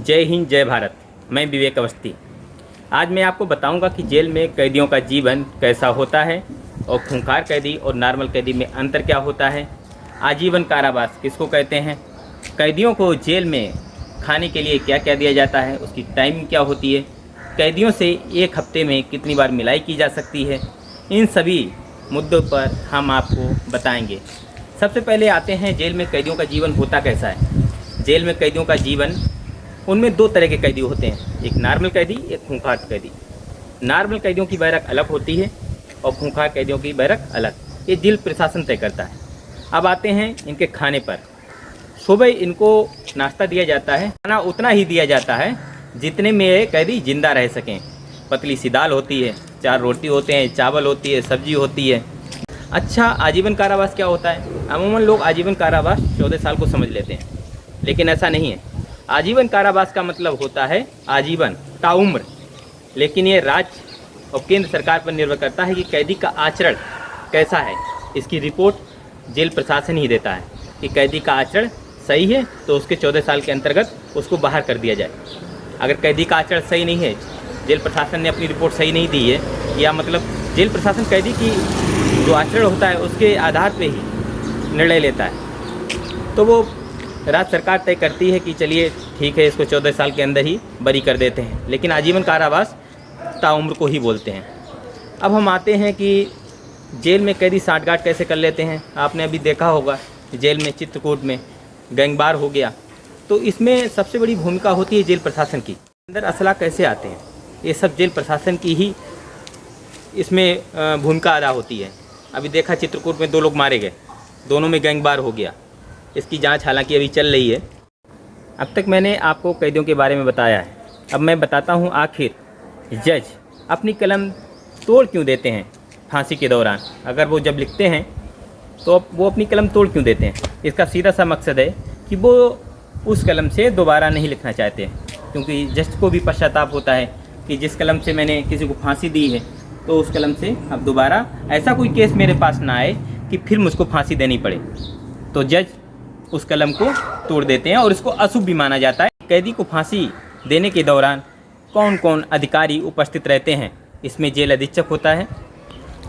जय हिंद जय भारत। मैं विवेक अवस्थी। आज मैं आपको बताऊंगा कि जेल में कैदियों का जीवन कैसा होता है और खूंखार कैदी और नॉर्मल कैदी में अंतर क्या होता है। आजीवन कारावास किसको कहते हैं, कैदियों को जेल में खाने के लिए क्या क्या दिया जाता है, उसकी टाइमिंग क्या होती है, कैदियों से एक हफ्ते में कितनी बार मिलाई की जा सकती है, इन सभी मुद्दों पर हम आपको बताएंगे। सबसे पहले आते हैं जेल में कैदियों का जीवन होता कैसा है। जेल में कैदियों का जीवन, उनमें दो तरह के कैदी होते हैं, एक नॉर्मल कैदी, एक खूंखार कैदी। नॉर्मल कैदियों की बैरक अलग होती है और खूंखार कैदियों की बैरक अलग, ये जेल प्रशासन तय करता है। अब आते हैं इनके खाने पर। सुबह इनको नाश्ता दिया जाता है, खाना उतना ही दिया जाता है जितने में ये कैदी जिंदा रह सकें। पतली सी दाल होती है, 4 रोटी होते हैं, चावल होती है, सब्जी होती है। अच्छा, आजीवन कारावास क्या होता है। अमूमन लोग आजीवन कारावास 14 साल को समझ लेते हैं, लेकिन ऐसा नहीं है। आजीवन कारावास का मतलब होता है आजीवन, ताउम्र। लेकिन ये राज्य और केंद्र सरकार पर निर्भर करता है कि कैदी का आचरण कैसा है। इसकी रिपोर्ट जेल प्रशासन ही देता है कि कैदी का आचरण सही है तो उसके 14 साल के अंतर्गत उसको बाहर कर दिया जाए। अगर कैदी का आचरण सही नहीं है, जेल प्रशासन ने अपनी रिपोर्ट सही नहीं दी है, या मतलब जेल प्रशासन कैदी की जो आचरण होता है उसके आधार पर ही निर्णय लेता है, तो वो राज्य सरकार तय करती है कि चलिए ठीक है, इसको 14 साल के अंदर ही बरी कर देते हैं। लेकिन आजीवन कारावास ताउम्र को ही बोलते हैं। अब हम आते हैं कि जेल में कैदी साठगांठ कैसे कर लेते हैं। आपने अभी देखा होगा जेल में चित्रकूट में गैंगवार हो गया, तो इसमें सबसे बड़ी भूमिका होती है जेल प्रशासन की। अंदर असला कैसे आते हैं, ये सब जेल प्रशासन की ही इसमें भूमिका अदा होती है। अभी देखा चित्रकूट में 2 लोग मारे गए, दोनों में गैंगवार हो गया। इसकी जांच हालांकि अभी चल रही है। अब तक मैंने आपको कैदियों के बारे में बताया है, अब मैं बताता हूँ आखिर जज अपनी कलम तोड़ क्यों देते हैं फांसी के दौरान। अगर वो जब लिखते हैं तो वो अपनी कलम तोड़ क्यों देते हैं। इसका सीधा सा मकसद है कि वो उस कलम से दोबारा नहीं लिखना चाहते हैं, क्योंकि जज को भी पश्चाताप होता है कि जिस कलम से मैंने किसी को फांसी दी है तो उस कलम से अब दोबारा ऐसा कोई केस मेरे पास ना आए कि फिर मुझको फांसी देनी पड़े। तो जज उस कलम को तोड़ देते हैं और इसको अशुभ भी माना जाता है। कैदी को फांसी देने के दौरान कौन कौन अधिकारी उपस्थित रहते हैं, इसमें जेल अधीक्षक होता है,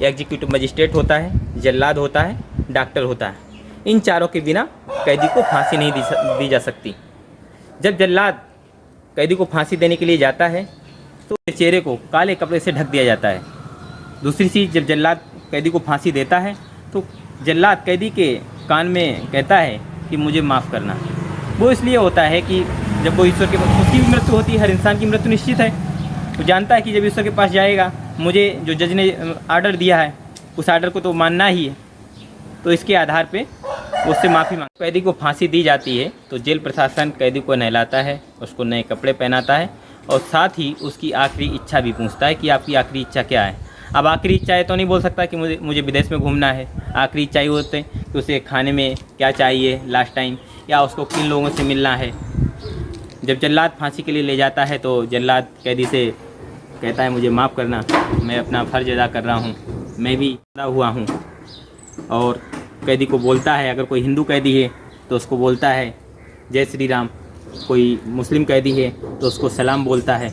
एग्जीक्यूटिव मजिस्ट्रेट होता है, जल्लाद होता है, डॉक्टर होता है। इन चारों के बिना कैदी को फांसी नहीं दी जा सकती। जब जल्लाद कैदी को फांसी देने के लिए जाता है तो चेहरे को काले कपड़े से ढक दिया जाता है। दूसरी चीज़, जब जल्लाद कैदी को फांसी देता है तो जल्लाद कैदी के कान में कहता है कि मुझे माफ़ करना। वो इसलिए होता है कि जब वो ईश्वर के पास, उसकी भी मृत्यु होती है, हर इंसान की मृत्यु निश्चित है। वो जानता है कि जब ईश्वर के पास जाएगा, मुझे जो जज ने आर्डर दिया है उस आर्डर को तो मानना ही है। तो इसके आधार पे उससे माफ़ी मांग कैदी को फांसी दी जाती है तो जेल प्रशासन कैदी को नहलाता है, उसको नए कपड़े पहनाता है और साथ ही उसकी आखिरी इच्छा भी पूछता है कि आपकी आखिरी इच्छा क्या है। अब आखिरी इच्छा है तो नहीं बोल सकता कि मुझे विदेश में घूमना है। आखिरी इच्छा ये होते हैं कि उसे खाने में क्या चाहिए लास्ट टाइम, या उसको किन लोगों से मिलना है। जब जल्लाद फांसी के लिए ले जाता है तो जल्लाद कैदी से कहता है मुझे माफ़ करना, मैं अपना फ़र्ज अदा कर रहा हूँ, मैं भी अदा हुआ हूँ। और कैदी को बोलता है, अगर कोई हिंदू कैदी है तो उसको बोलता है जय श्री राम, कोई मुस्लिम कैदी है तो उसको सलाम बोलता है।